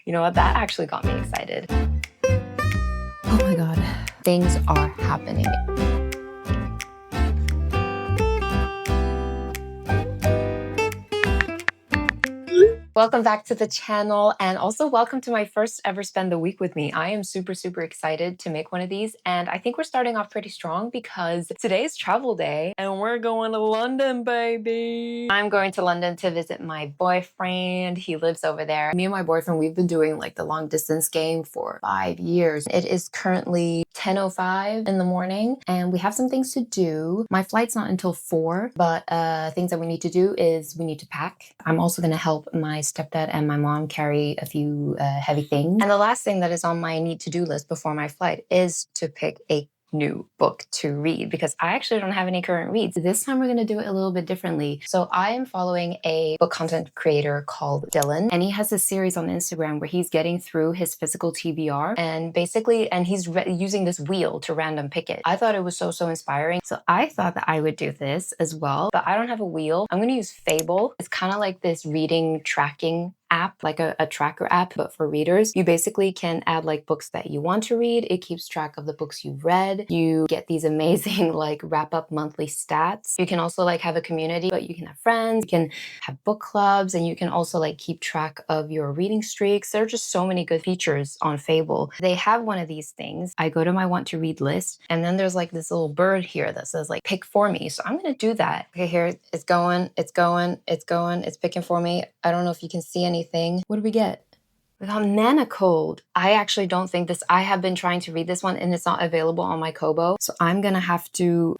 You know what? That actually got me excited. Oh my God, things are happening. Welcome back to the channel, and also welcome to my first ever Spend the Week with me. I am super excited to make one of these, and I think we're starting off pretty strong because today's travel day and we're going to London, baby. I'm going to London to visit my boyfriend. He lives over there. Me and my boyfriend, we've been doing like the long distance game for 5 years. It is currently 10:05 in the morning and we have some things to do. My flight's not until 4, but things that we need to do is we need to pack. I'm also going to help my stepdad and my mom carry a few heavy things. And the last thing that is on my need-to-do list before my flight is to pick a new book to read because I actually don't have any current reads. This time we're going to do it a little bit differently. So I am following a book content creator called Dylan, and he has a series on Instagram where he's getting through his physical TBR and basically, and he's using this wheel to random pick it. I thought it was so inspiring. So I thought that I would do this as well, but I don't have a wheel. I'm going to use Fable. It's kind of like this reading tracking app, like a tracker app, but for readers. You basically can add like books that you want to read. It keeps track of the books you've read. You get these amazing like wrap up monthly stats. You can also like have a community, but you can have friends, you can have book clubs, and you can also like keep track of your reading streaks. There are just so many good features on Fable. They have one of these things. I go to my want to read list, and then there's like this little bird here that says like pick for me. So I'm going to do that. Okay, here it's going, it's picking for me. I don't know if you can see anything. What do we get? We got Manicold. I actually don't think this, I have been trying to read this one and it's not available on my Kobo. So I'm gonna have to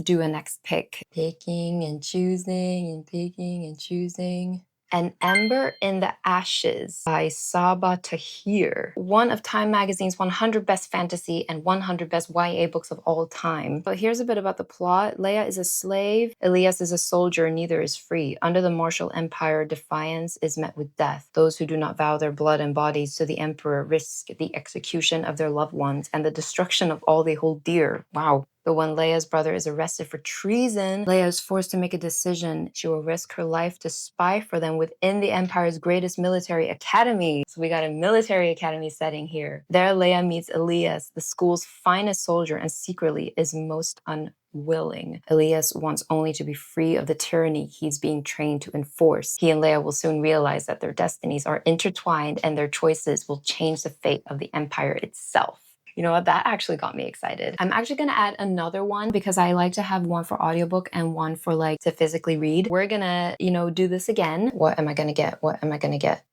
do a next pick. Picking and choosing and picking and choosing. An Ember in the Ashes by Sabaa Tahir. One of Time Magazine's 100 best fantasy and 100 best YA books of all time. But here's a bit about the plot. Leia is a slave. Elias is a soldier. Neither is free. Under the Martial Empire, defiance is met with death. Those who do not vow their blood and bodies to the Emperor risk the execution of their loved ones and the destruction of all they hold dear. Wow. But when Leia's brother is arrested for treason, Leia is forced to make a decision. She will risk her life to spy for them within the Empire's greatest military academy. So we got a military academy setting here. There, Leia meets Elias, the school's finest soldier, and secretly is most unwilling. Elias wants only to be free of the tyranny he's being trained to enforce. He and Leia will soon realize that their destinies are intertwined and their choices will change the fate of the Empire itself. You know what? That actually got me excited. I'm actually going to add another one because I like to have one for audiobook and one for like to physically read. We're going to, do this again. What am I going to get? What am I going to get?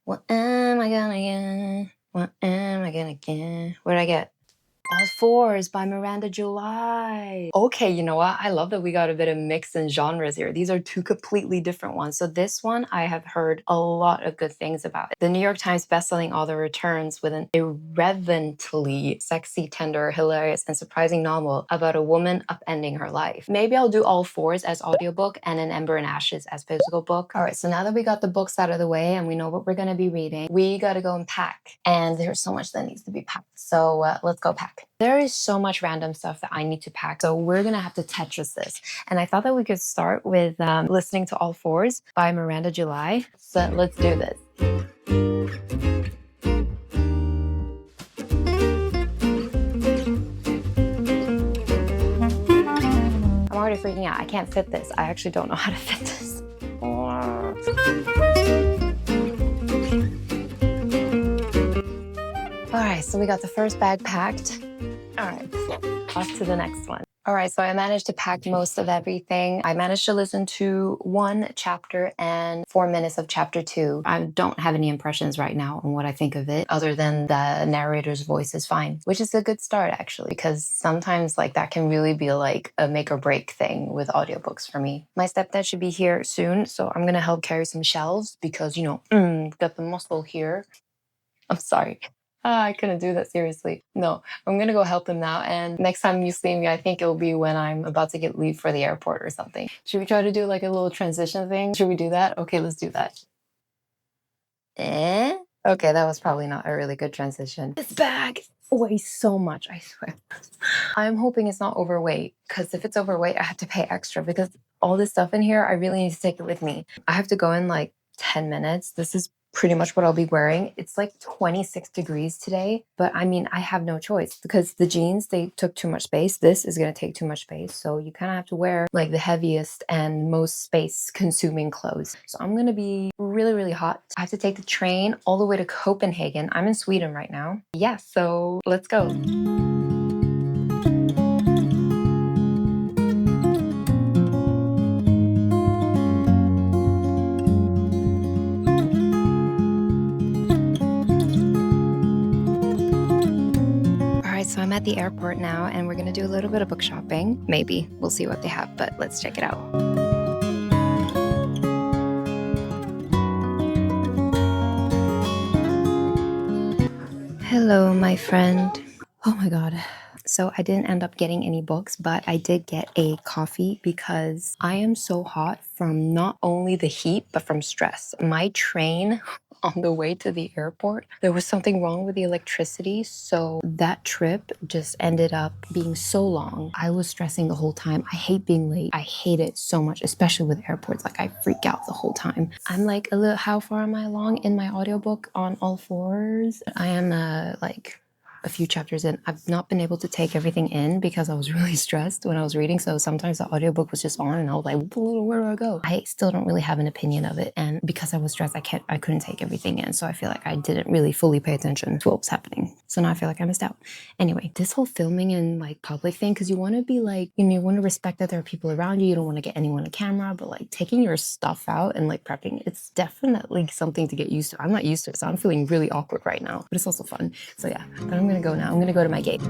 What am I going to get? What am I going to get? What did I get? All Fours by Miranda July. Okay, you know what? I love that we got a bit of mix in genres here. These are two completely different ones. So this one, I have heard a lot of good things about it. The New York Times bestselling author returns with an irreverently sexy, tender, hilarious, and surprising novel about a woman upending her life. Maybe I'll do All Fours as audiobook and An Ember in Ashes as physical book. All right, so now that we got the books out of the way and we know what we're going to be reading, we got to go and pack. And there's so much that needs to be packed. So let's go pack. There is so much random stuff that I need to pack, so we're gonna have to Tetris this. And I thought that we could start with listening to All Fours by Miranda July. So let's do this. I'm already freaking out. I can't fit this. I actually don't know how to fit this. All right, so we got the first bag packed. All right, off to the next one. All right, so I managed to pack most of everything. I managed to listen to 1 chapter and 4 minutes of chapter 2. I don't have any impressions right now on what I think of it, other than the narrator's voice is fine, which is a good start actually, because sometimes like that can really be like a make or break thing with audiobooks for me. My stepdad should be here soon, so I'm gonna help carry some shelves because, got the muscle here. I'm sorry. I couldn't do that, seriously. No, I'm gonna go help him now, and next time you see me, I think it'll be when I'm about to get leave for the airport or something. Should we try to do like a little transition thing? Should we do that? Okay, let's do that. Okay, that was probably not a really good transition. This bag weighs so much, I swear. I'm hoping it's not overweight, because if it's overweight, I have to pay extra because all this stuff in here, I really need to take it with me. I have to go in like 10 minutes. This is pretty much what I'll be wearing. It's like 26 degrees today, but I mean, I have no choice because the jeans, they took too much space. This is going to take too much space. So you kind of have to wear like the heaviest and most space consuming clothes. So I'm going to be really, really hot. I have to take the train all the way to Copenhagen. I'm in Sweden right now. Yeah, so let's go. So I'm at the airport now and we're gonna do a little bit of book shopping. Maybe. We'll see what they have, but let's check it out. Hello, my friend. Oh my God. So I didn't end up getting any books, but I did get a coffee because I am so hot from not only the heat, but from stress. My train on the way to the airport, there was something wrong with the electricity. So that trip just ended up being so long. I was stressing the whole time. I hate being late. I hate it so much, especially with airports. Like I freak out the whole time. I'm like how far am I along in my audiobook on all fours? I am like a few chapters in. I've not been able to take everything in because I was really stressed when I was reading. So sometimes the audiobook was just on and I was like, where do I go? I still don't really have an opinion of it. And because I was stressed, I couldn't take everything in. So I feel like I didn't really fully pay attention to what was happening. So now I feel like I missed out. Anyway, this whole filming in like public thing, because you want to be like, you want to respect that there are people around you. You don't want to get anyone a camera, but like taking your stuff out and like prepping, it's definitely something to get used to. I'm not used to it, so I'm feeling really awkward right now, but it's also fun. So yeah, but I'm gonna go now. I'm gonna go to my gate.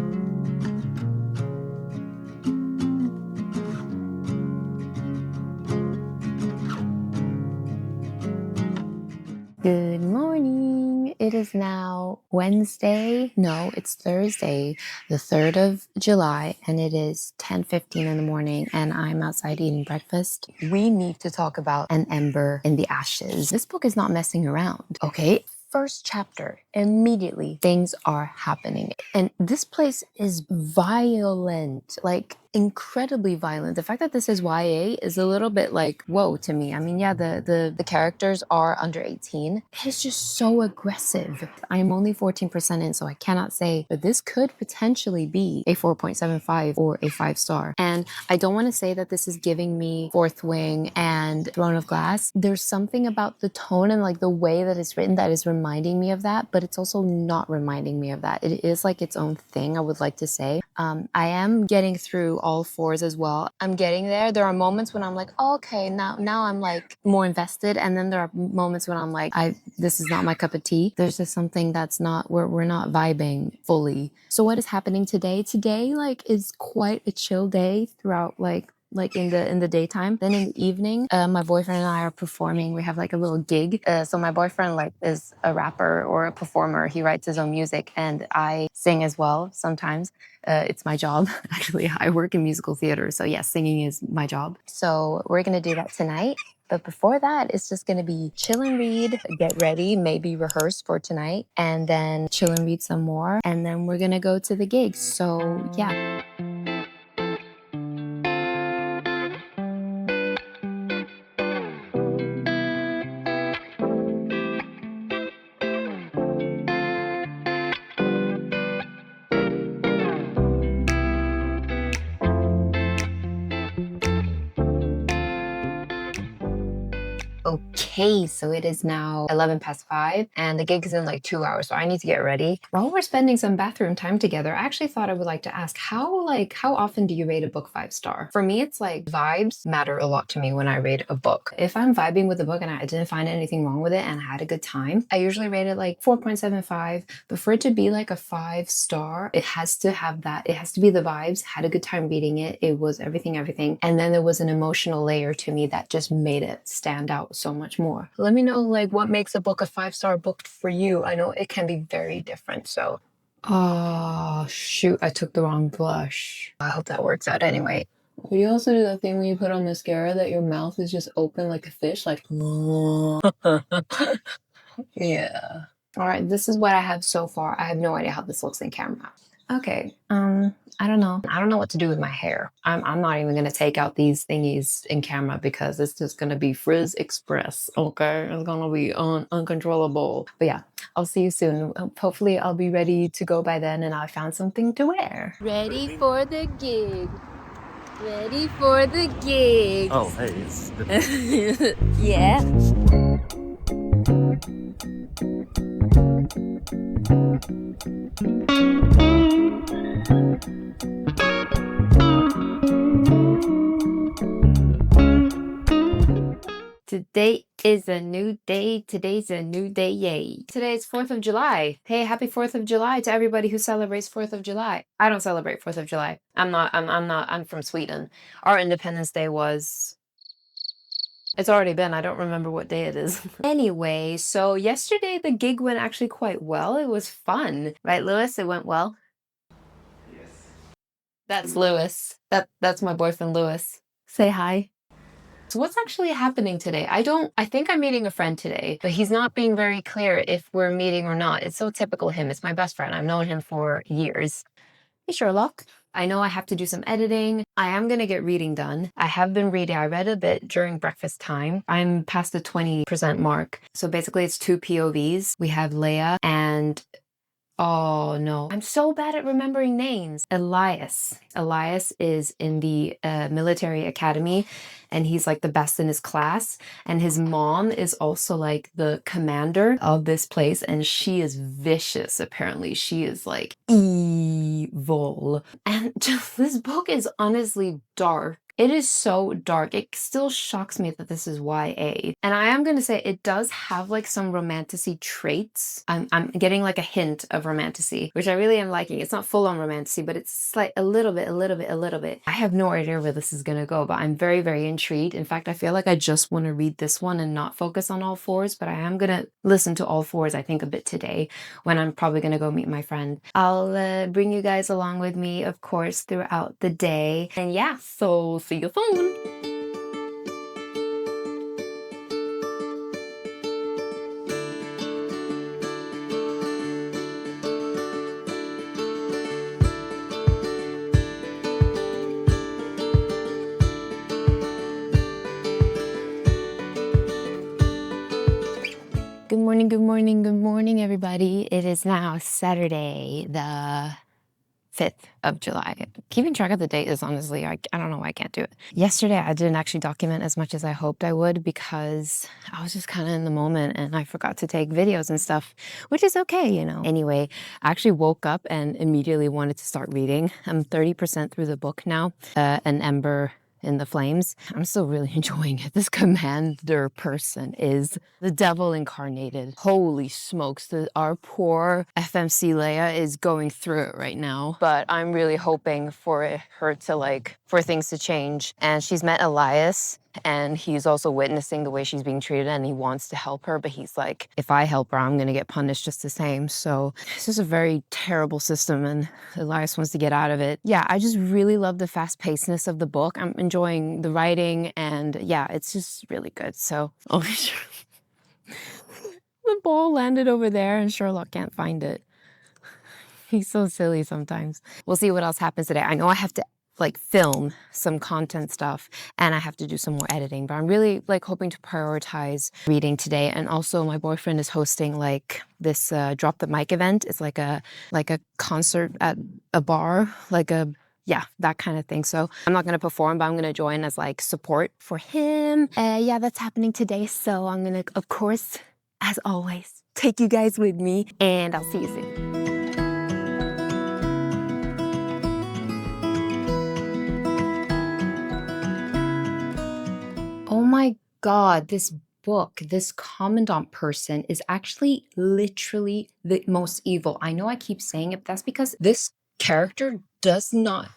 Good morning. It is now Wednesday. No, it's Thursday, the 3rd of July, and it is 10:15 in the morning, and I'm outside eating breakfast. We need to talk about An Ember in the Ashes. This book is not messing around, okay? First chapter, immediately things are happening. And this place is violent, like incredibly violent. The fact that this is YA is a little bit like, whoa to me. I mean, yeah, the characters are under 18. It's just so aggressive. I'm only 14% in, so I cannot say, but this could potentially be a 4.75 or a 5-star. And I don't want to say that this is giving me Fourth Wing and Throne of Glass. There's something about the tone and like the way that it's written that is reminding me of that, but it's also not reminding me of that. It is like its own thing, I would like to say. I am getting through all fours as well. I'm getting there. There are moments when I'm like, oh, okay, now I'm like more invested. And then there are moments when I'm like, this is not my cup of tea. There's just something that's not, we're not vibing fully. So what is happening today? Today like is quite a chill day throughout like in the daytime. Then in the evening, my boyfriend and I are performing. We have like a little gig. So my boyfriend like is a rapper or a performer. He writes his own music and I sing as well sometimes. It's my job. Actually, I work in musical theater. So yes, singing is my job. So we're going to do that tonight. But before that, it's just going to be chill and read, get ready, maybe rehearse for tonight, and then chill and read some more. And then we're going to go to the gig. So yeah. Okay, so it is now 11 past 5 and the gig is in like 2 hours, so I need to get ready. While we're spending some bathroom time together, I actually thought I would like to ask how often do you rate a book 5-star? For me, it's like vibes matter a lot to me when I rate a book. If I'm vibing with a book and I didn't find anything wrong with it and I had a good time, I usually rate it like 4.75, but for it to be like a 5-star, it has to have that. It has to be the vibes, had a good time reading it. It was everything. And then there was an emotional layer to me that just made it stand out so much more. Let me know like what makes a book a 5-star book for you. I know it can be very different. So, oh shoot, I took the wrong blush. I hope that works out anyway. Could you also do that thing when you put on mascara that your mouth is just open like a fish, like yeah. All right, this is what I have so far. I have no idea how this looks in camera. Okay. I don't know. I don't know what to do with my hair. I'm not even gonna take out these thingies in camera because it's just gonna be Frizz Express. Okay, it's gonna be uncontrollable. But yeah, I'll see you soon. Hopefully, I'll be ready to go by then, and I found something to wear. Ready for the gig. Ready for the gig. Oh, hey, it's Yeah. Today is a new day. Today's a new day. Yay. Today is 4th of July. Hey, happy 4th of July to everybody who celebrates 4th of July. I don't celebrate 4th of July. I'm from Sweden. Our Independence Day was, it's already been. I don't remember what day it is. Anyway, so yesterday the gig went actually quite well. It was fun. Right, Lewis? It went well? Yes. That's Lewis. That's my boyfriend, Lewis. Say hi. So what's actually happening today? I think I'm meeting a friend today, but he's not being very clear if we're meeting or not. It's so typical him. It's my best friend. I've known him for years. Hey, Sherlock. I know I have to do some editing. I am going to get reading done. I have been reading. I read a bit during breakfast time. I'm past the 20% mark. So basically it's 2 POVs. We have Leia and oh no, I'm so bad at remembering names. Elias. Elias is in the military academy and he's like the best in his class. And his mom is also like the commander of this place and she is vicious apparently. She is like evil. And just this book is honestly dark. It is so dark. It still shocks me that this is YA. And I am going to say it does have like some romantasy traits. I'm getting like a hint of romantasy, which I really am liking. It's not full on romantasy, but it's like a little bit. I have no idea where this is going to go, but I'm very, very intrigued. In fact, I feel like I just want to read this one and not focus on all fours, but I am going to listen to all fours, I think, a bit today when I'm probably going to go meet my friend. I'll bring you guys along with me, of course, throughout the day. And yeah, so see you soon. Good morning, everybody. It is now Saturday, the 5th of July. Keeping track of the date is honestly, I don't know why I can't do it. Yesterday, I didn't actually document as much as I hoped I would because I was just kind of in the moment and I forgot to take videos and stuff, which is okay, you know. Anyway, I actually woke up and immediately wanted to start reading. I'm 30% through the book now, an Ember in the Flames. I'm still really enjoying it. This commander person is the devil incarnated. Holy smokes, our poor FMC Leia is going through it right now. But I'm really hoping for her to for things to change. And she's met Elias and he's also witnessing the way she's being treated and he wants to help her, but he's like, if I help her, I'm gonna get punished just the same. So it's just a very terrible system and Elias wants to get out of it. Yeah, I just really love the fast pacedness of the book. I'm enjoying the writing and yeah, it's just really good. So, oh, the ball landed over there and Sherlock can't find it. He's so silly sometimes. We'll see what else happens today. I know I have to film some content stuff and I have to do some more editing, but I'm really hoping to prioritize reading today. And also my boyfriend is hosting this drop the mic event. It's like a concert at a bar, yeah, that kind of thing. So I'm not going to perform, but I'm going to join as support for him. Yeah, that's happening today. So I'm going to, of course, as always, take you guys with me and I'll see you soon. Oh my God, this book, this commandant person is actually literally the most evil. I know I keep saying it, but that's because this character does not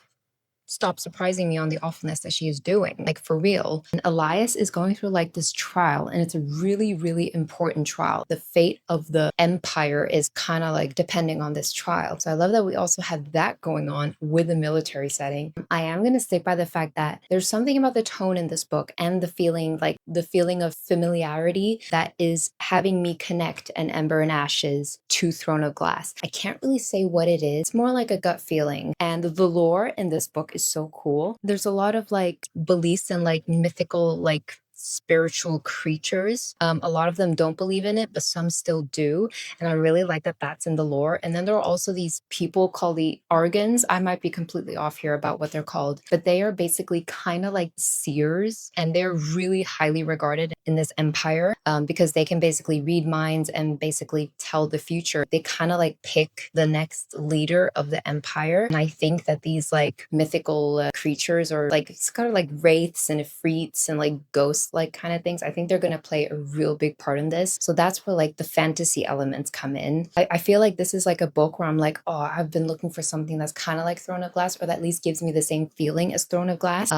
stop surprising me on the awfulness that she is doing, like for real. And Elias is going through like this trial, and it's a really, really important trial. The fate of the empire is kind of like depending on this trial. So I love that we also have that going on with the military setting. I am going to stick by the fact that there's something about the tone in this book and the feeling, like the feeling of familiarity that is having me connect an Ember and Ashes to Throne of Glass. I can't really say what it is. It's more like a gut feeling. And the lore in this book is so cool. There's a lot of like beliefs and like mythical, like spiritual creatures. A lot of them don't believe in it, but some still do. And I really like that that's in the lore. And then there are also these people called the Argans. I might be completely off here about what they're called, but they are basically kind of like seers, and they're really highly regarded in this empire because they can basically read minds and basically tell the future. They kind of like pick the next leader of the empire. And I think that these like mythical creatures, or like it's kind of like wraiths and ifrits and like ghosts like kind of things, I think they're going to play a real big part in this. So that's where like the fantasy elements come in. I feel like this is like a book where I'm like, oh, I've been looking for something that's kind of like Throne of Glass, or that at least gives me the same feeling as Throne of Glass.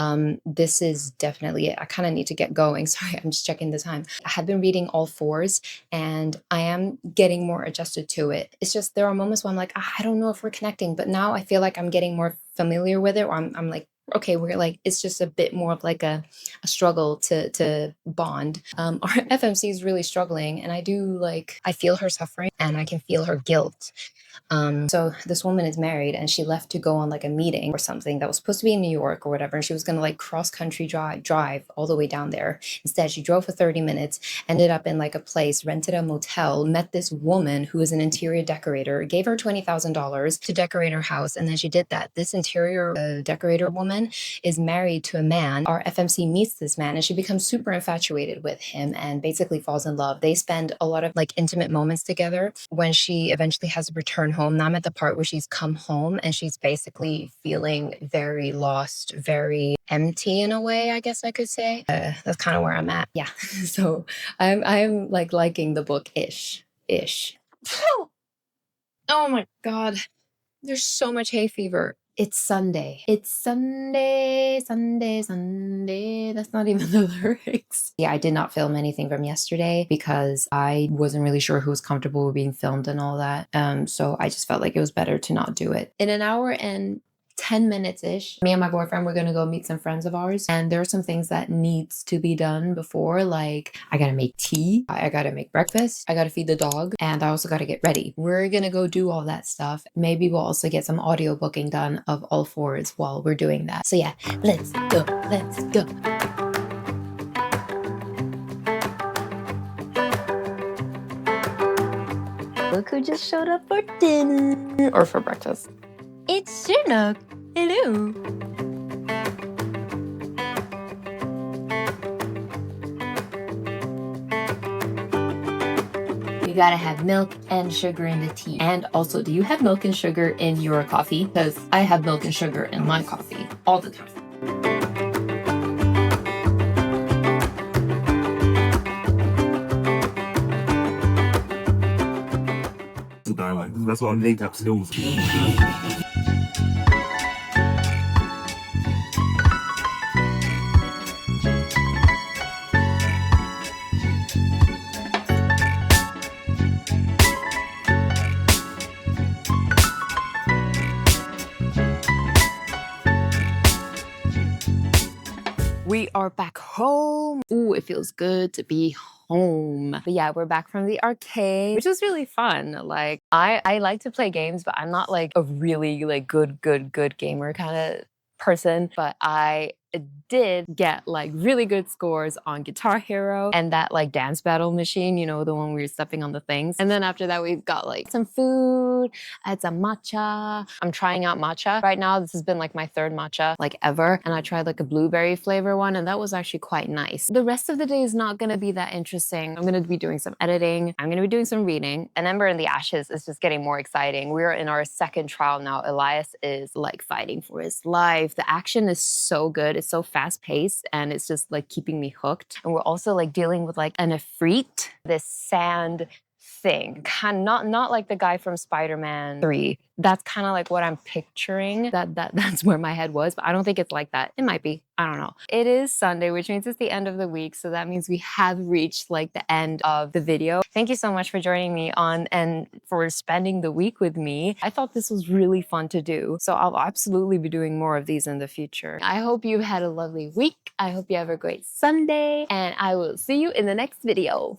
This is definitely it. I kind of need to get going. Sorry, I'm just checking the time. I have been reading all fours, and I am getting more adjusted to it. It's just there are moments where I'm like, I don't know if we're connecting, but now I feel like I'm getting more familiar with it, or I'm like, okay, we're like, it's just a bit more of like a struggle to bond. Our FMC is really struggling, and I feel her suffering and I can feel her guilt. So this woman is married, and she left to go on like a meeting or something that was supposed to be in New York or whatever, and she was gonna like cross country drive all the way down there. Instead, she drove for 30 minutes, ended up in like a place, rented a motel, met this woman who is an interior decorator, gave her $20,000 to decorate her house, and then she did that. This interior decorator woman is married to a man. Our FMC meets this man, and she becomes super infatuated with him and basically falls in love. They spend a lot of like intimate moments together. When she eventually has to return home, now I'm at the part where she's come home and she's basically feeling very lost, very empty in a way, I guess I could say. That's kind of where I'm at. Yeah. So I'm like liking the book ish. Oh my God. There's so much hay fever. It's Sunday. It's Sunday, Sunday, Sunday. That's not even the lyrics. Yeah, I did not film anything from yesterday because I wasn't really sure who was comfortable with being filmed and all that. So I just felt like it was better to not do it. In an hour and 10 minutes-ish, me and my boyfriend were gonna go meet some friends of ours, and there are some things that needs to be done before, like I gotta make tea, I gotta make breakfast, I gotta feed the dog, and I also gotta get ready. We're gonna go do all that stuff. Maybe we'll also get some audio booking done of all fours while we're doing that. So yeah, let's go, let's go. Look who just showed up for dinner, or for breakfast. It's Sherlock. Hello. You gotta have milk and sugar in the tea. And also, do you have milk and sugar in your coffee? Because I have milk and sugar in my coffee all the time. That's what I'm linked up skills. We are back home. Ooh, it feels good to be home. But yeah, we're back from the arcade, which was really fun. Like, I like to play games, but I'm not like a really like good gamer kind of person. But I did get like really good scores on Guitar Hero and that like dance battle machine, you know, the one where you're stepping on the things. And then after that, we've got like some food. I had some matcha. I'm trying out matcha right now. This has been like my third matcha like ever. And I tried like a blueberry flavor one, and that was actually quite nice. The rest of the day is not gonna be that interesting. I'm gonna be doing some editing. I'm gonna be doing some reading. And Ember in the Ashes is just getting more exciting. We're in our second trial now. Elias is like fighting for his life. The action is so good. It's so fast paced, and it's just like keeping me hooked. And we're also like dealing with like an ifrit, this sand thing. Not like the guy from Spider-Man 3. That's kind of like what I'm picturing. That's where my head was, but I don't think it's like that. It might be. I don't know. It is Sunday, which means it's the end of the week, so that means we have reached like the end of the video. Thank you so much for joining me on and for spending the week with me. I thought this was really fun to do, so I'll absolutely be doing more of these in the future. I hope you had a lovely week. I hope you have a great Sunday, and I will see you in the next video.